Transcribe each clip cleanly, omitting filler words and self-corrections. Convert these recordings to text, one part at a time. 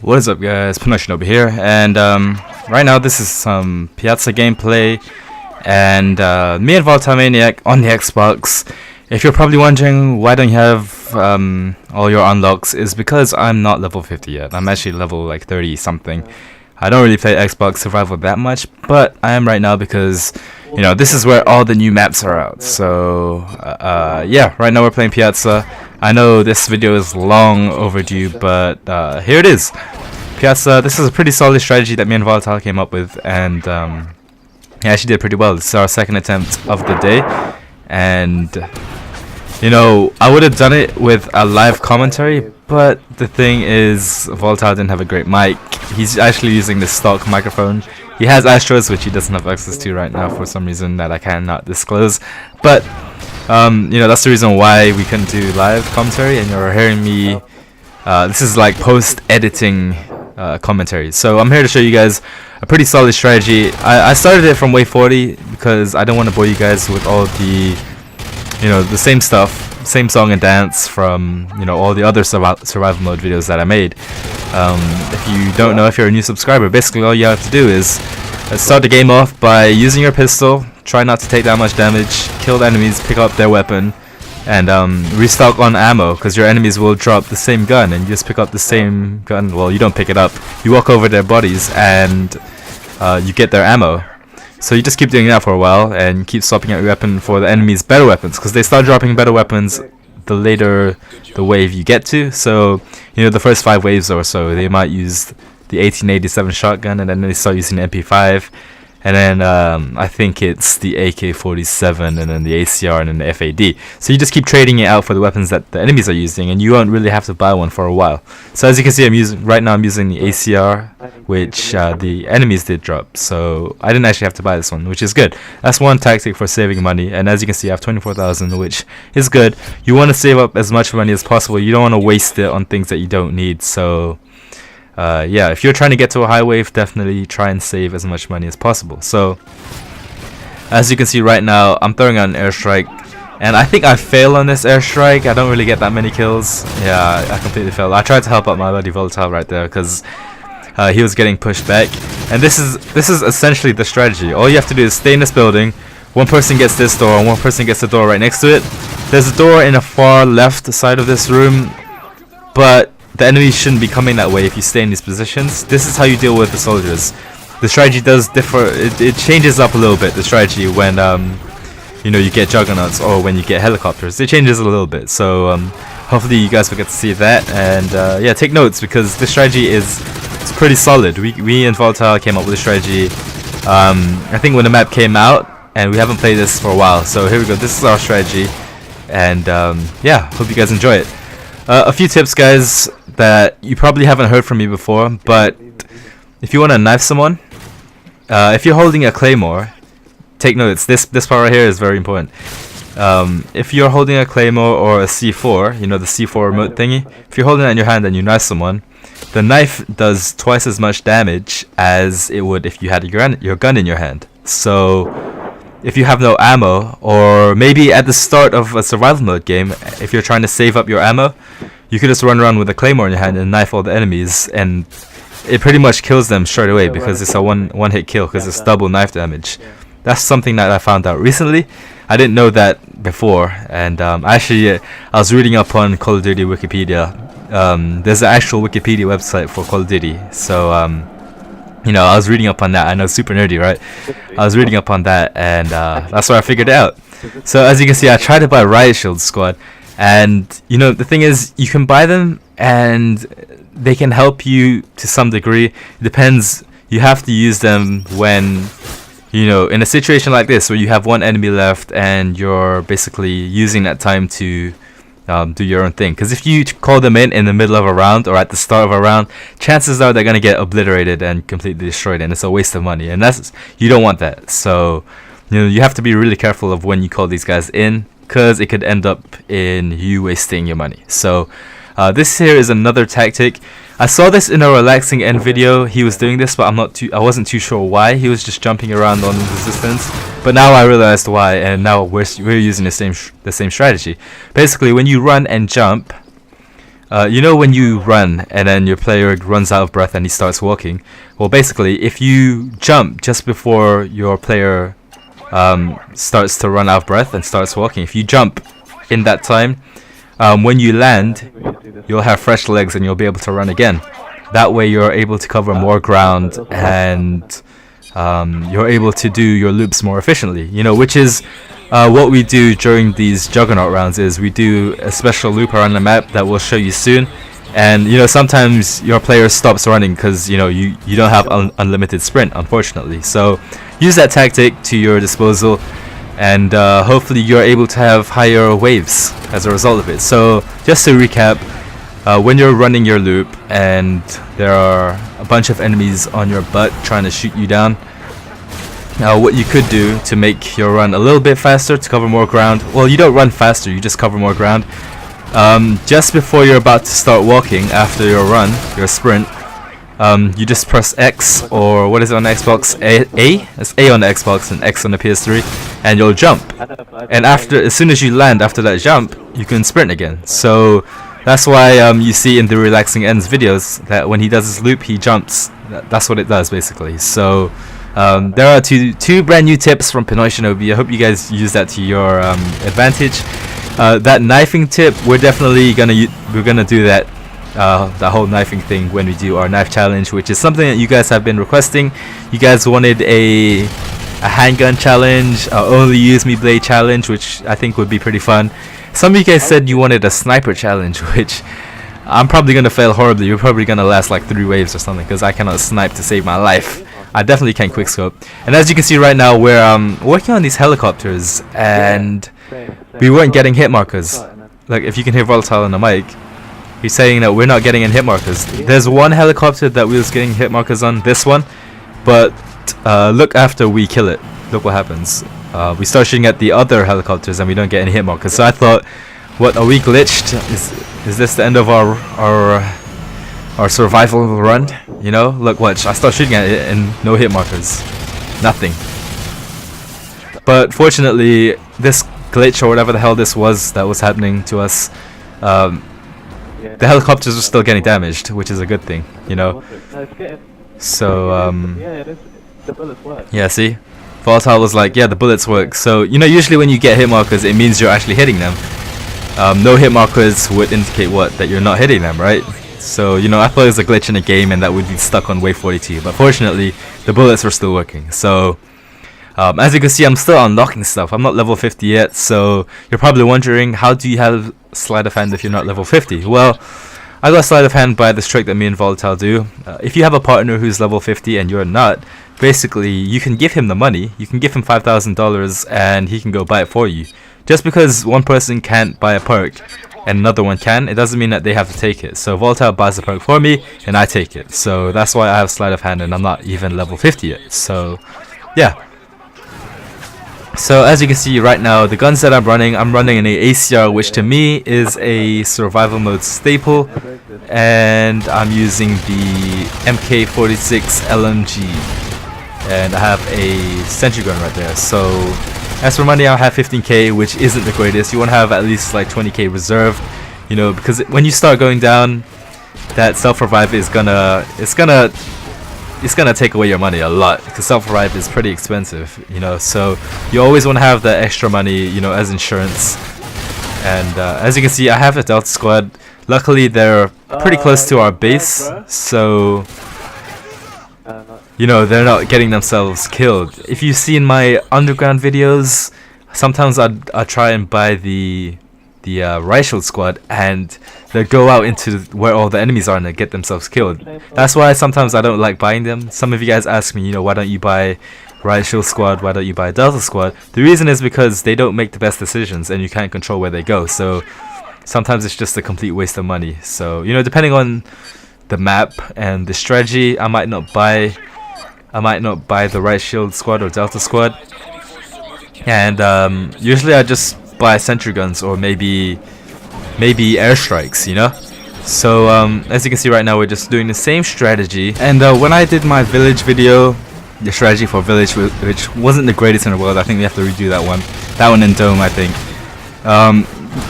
What is up, guys? Shinobi here, and right now this is some PIAZZA gameplay, and me and Voltamaniac on the Xbox. If you're probably wondering why don't you have all your unlocks, is because I'm not level 50 yet. I'm actually level like 30 something. I don't really play Xbox Survival that much, but I am right now because, you know, this is where all the new maps are out. So yeah, right now we're playing PIAZZA. I know this video is long overdue, but here it is. PIAZZA, this is a pretty solid strategy that me and Volatile came up with, and he actually did pretty well. This is our second attempt of the day, and you know, I would have done it with a live commentary, but the thing is, Volatile didn't have a great mic. He's actually using the stock microphone. He has Astros, which he doesn't have access to right now for some reason that I cannot disclose, but you know, that's the reason why we couldn't do live commentary, and you're hearing me. This is like post-editing commentary. So I'm here to show you guys a pretty solid strategy. I started it from wave 40 because I don't want to bore you guys with all the, you know, the same stuff, same song and dance from, you know, all the other survival mode videos that I made. If you don't know, if you're a new subscriber, basically all you have to do is start the game off by using your pistol. Try not to take that much damage, kill the enemies, pick up their weapon, and restock on ammo, because your enemies will drop the same gun, and you just pick up the same gun. Well, you don't pick it up, you walk over their bodies and you get their ammo. So you just keep doing that for a while and keep swapping out your weapon for the enemy's better weapons, because they start dropping better weapons the later the wave you get to. So, you know, the first 5 waves or so, they might use the 1887 shotgun, and then they start using the MP5, and then I think it's the AK-47, and then the ACR, and then the FAD. So you just keep trading it out for the weapons that the enemies are using, and you won't really have to buy one for a while. So as you can see, I'm using the ACR, which the enemies did drop. So I didn't actually have to buy this one, which is good. That's one tactic for saving money. And as you can see, I have 24,000, which is good. You want to save up as much money as possible. You don't want to waste it on things that you don't need. So yeah, if you're trying to get to a high wave, definitely try and save as much money as possible. So as you can see right now, I'm throwing out an airstrike, and I think I fail on this airstrike. I don't really get that many kills. Yeah, I completely failed. I tried to help out my buddy Volatile right there because he was getting pushed back. And this is essentially the strategy. All you have to do is stay in this building. One person gets this door, and one person gets the door right next to it. There's a door in the far left side of this room, but the enemies shouldn't be coming that way if you stay in these positions. This is how you deal with the soldiers. The strategy does differ. It changes up a little bit, the strategy, when you know, you get juggernauts or when you get helicopters. It changes a little bit. So hopefully you guys will get to see that, and yeah, take notes, because this strategy is pretty solid. We and Volatile came up with a strategy I think when the map came out, and we haven't played this for a while. So here we go. This is our strategy, and yeah, hope you guys enjoy it. A few tips, guys, that you probably haven't heard from me before, but if you want to knife someone, if you're holding a claymore, take notes. This part right here is very important. If you're holding a claymore or a C4, you know, the C4 remote thingy, if you're holding it in your hand and you knife someone, the knife does twice as much damage as it would if you had your gun in your hand. So if you have no ammo, or maybe at the start of a survival mode game, if you're trying to save up your ammo, you could just run around with a claymore in your hand and knife all the enemies, and it pretty much kills them straight away, because it's a one hit kill, because it's double knife damage. That's something that I found out recently. I didn't know that before, and actually I was reading up on Call of Duty Wikipedia. There's an actual Wikipedia website for Call of Duty, so you know, I was reading up on that. I know, super nerdy, right? I was reading up on that, and that's where I figured it out. So as you can see, I tried to buy Riot Shield Squad, and you know, the thing is, you can buy them and they can help you to some degree. It depends. You have to use them when, you know, in a situation like this where you have one enemy left and you're basically using that time to do your own thing. Because if you call them in the middle of a round or at the start of a round, chances are they're going to get obliterated and completely destroyed, and it's a waste of money, and you don't want that. So, you know, you have to be really careful of when you call these guys in, because it could end up in you wasting your money. So this here is another tactic. I saw this in a relaxing end video. He was doing this, but I wasn't too sure why. He was just jumping around on resistance. But now I realized why, and now we're using the same strategy. Basically, when you run and jump, You know when you run and then your player runs out of breath and he starts walking? Well, basically, if you jump just before your player starts to run out of breath and starts walking, if you jump in that time, when you land, you'll have fresh legs and you'll be able to run again. That way you're able to cover more ground and you're able to do your loops more efficiently, you know, which is what we do during these Juggernaut rounds. Is we do a special loop around the map that we'll show you soon. And you know, sometimes your player stops running because you know you don't have unlimited sprint, unfortunately. So use that tactic to your disposal, and hopefully you're able to have higher waves as a result of it. So just to recap, when you're running your loop and there are a bunch of enemies on your butt trying to shoot you down, what you could do to make your run a little bit faster, to cover more ground, well, you don't run faster, you just cover more ground. Just before you're about to start walking, after your run, your sprint, you just press X, or what is it on the Xbox? A? It's A on the Xbox and X on the PS3, and you'll jump. And as soon as you land after that jump, you can sprint again. So that's why you see in the Relaxing Ends videos that when he does his loop, he jumps. That's what it does, basically. So there are two brand new tips from Pinoy Shinobi. I hope you guys use that to your advantage. That knifing tip, we're definitely gonna do that. The whole knifing thing when we do our knife challenge, which is something that you guys have been requesting. You guys wanted a handgun challenge, only use me blade challenge, which I think would be pretty fun. Some of you guys said you wanted a sniper challenge, which I'm probably gonna fail horribly. You're probably gonna last like 3 waves or something, because I cannot snipe to save my life. I definitely can't quickscope. And as you can see right now, we're working on these helicopters, and we weren't getting hit markers. Like, if you can hear Volatile on the mic, he's saying that we're not getting in hit markers. There's one helicopter that we was getting hit markers on, this one, but look after we kill it. Look what happens. We start shooting at the other helicopters and we don't get any hit markers. So I thought, what, are we glitched? Is this the end of our survival run? You know, look, watch. I start shooting at it and no hit markers, nothing. But fortunately, this glitch or whatever the hell this was that was happening to us, the helicopters are still getting damaged, which is a good thing, you know. So yeah, see, Volatile was like, yeah, the bullets work. So you know, usually when you get hit markers, it means you're actually hitting them. No hit markers would indicate what? That you're not hitting them, right? So you know, I thought it was a glitch in the game and that would be stuck on wave 42, but fortunately the bullets were still working. So as you can see, I'm still unlocking stuff. I'm not level 50 yet, so you're probably wondering, how do you have sleight of hand if you're not level 50? Well, I got sleight of hand by this trick that me and Volatile do. If you have a partner who's level 50 and you're not, basically you can give him the money. You can give him $5,000 and he can go buy it for you. Just because one person can't buy a perk and another one can, it doesn't mean that they have to take it. So Volatile buys the perk for me and I take it. So that's why I have sleight of hand and I'm not even level 50 yet. So yeah. So as you can see right now, the guns that I'm running an ACR, which to me is a survival mode staple, and I'm using the MK46 LMG, and I have a sentry gun right there. So as for money, I have 15k, which isn't the greatest. You want to have at least like 20k reserved, you know, because when you start going down, that self-revive is gonna take away your money a lot, because self-revive is pretty expensive, you know. So you always want to have that extra money, you know, as insurance. And as you can see, I have a Delta squad. Luckily they're pretty close to our base, so you know, they're not getting themselves killed. If you see in my underground videos, sometimes I try and buy the right shield squad, and they go out into where all the enemies are and they get themselves killed. That's why sometimes I don't like buying them. Some of you guys ask me, you know, why don't you buy right shield squad, why don't you buy Delta squad? The reason is because they don't make the best decisions and you can't control where they go. So sometimes it's just a complete waste of money. So you know, depending on the map and the strategy, I might not buy the right shield squad or Delta squad. And usually I just buy sentry guns or maybe airstrikes, you know. So as you can see right now, we're just doing the same strategy. And when I did my village video, the strategy for village, which wasn't the greatest in the world, I think we have to redo that one in Dome, I think.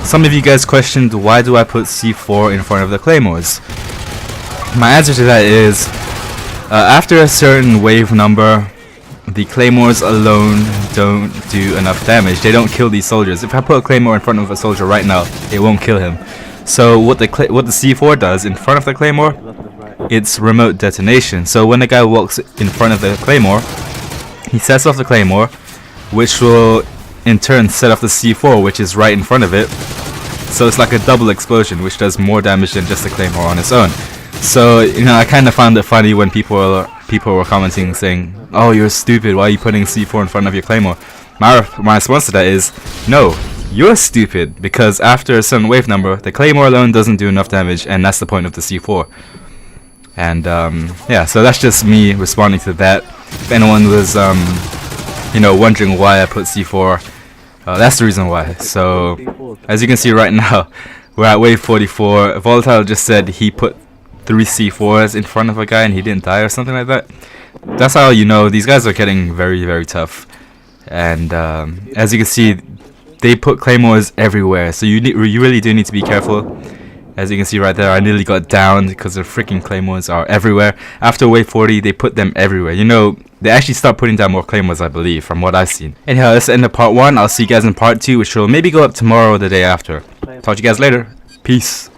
some of you guys questioned, why do I put C4 in front of the claymores? My answer to that is, after a certain wave number, the claymores alone don't do enough damage. They don't kill these soldiers. If I put a claymore in front of a soldier right now, it won't kill him. So what the C4 does in front of the claymore, it's remote detonation. So when a guy walks in front of the claymore, he sets off the claymore, which will in turn set off the C4, which is right in front of it. So it's like a double explosion, which does more damage than just the claymore on its own. So, you know, I kind of found it funny when people were commenting saying, "Oh, you're stupid, why are you putting C4 in front of your claymore?" My response to that is, no, you're stupid, because after a certain wave number, the claymore alone doesn't do enough damage, and that's the point of the C4. And yeah, so that's just me responding to that. If anyone was you know, wondering why I put C4, that's the reason why. So as you can see right now, we're at wave 44. Volatile just said he put 3 C4s in front of a guy and he didn't die or something like that. That's how you know these guys are getting very, very tough. And as you can see, they put claymores everywhere, so you really do need to be careful. As you can see right there, I nearly got downed because the freaking claymores are everywhere. After wave 40, they put them everywhere. You know, they actually start putting down more claymores, I believe, from what I've seen. Anyhow, that's the end of part 1. I'll see you guys in part 2, which will maybe go up tomorrow or the day after. Talk to you guys later. Peace.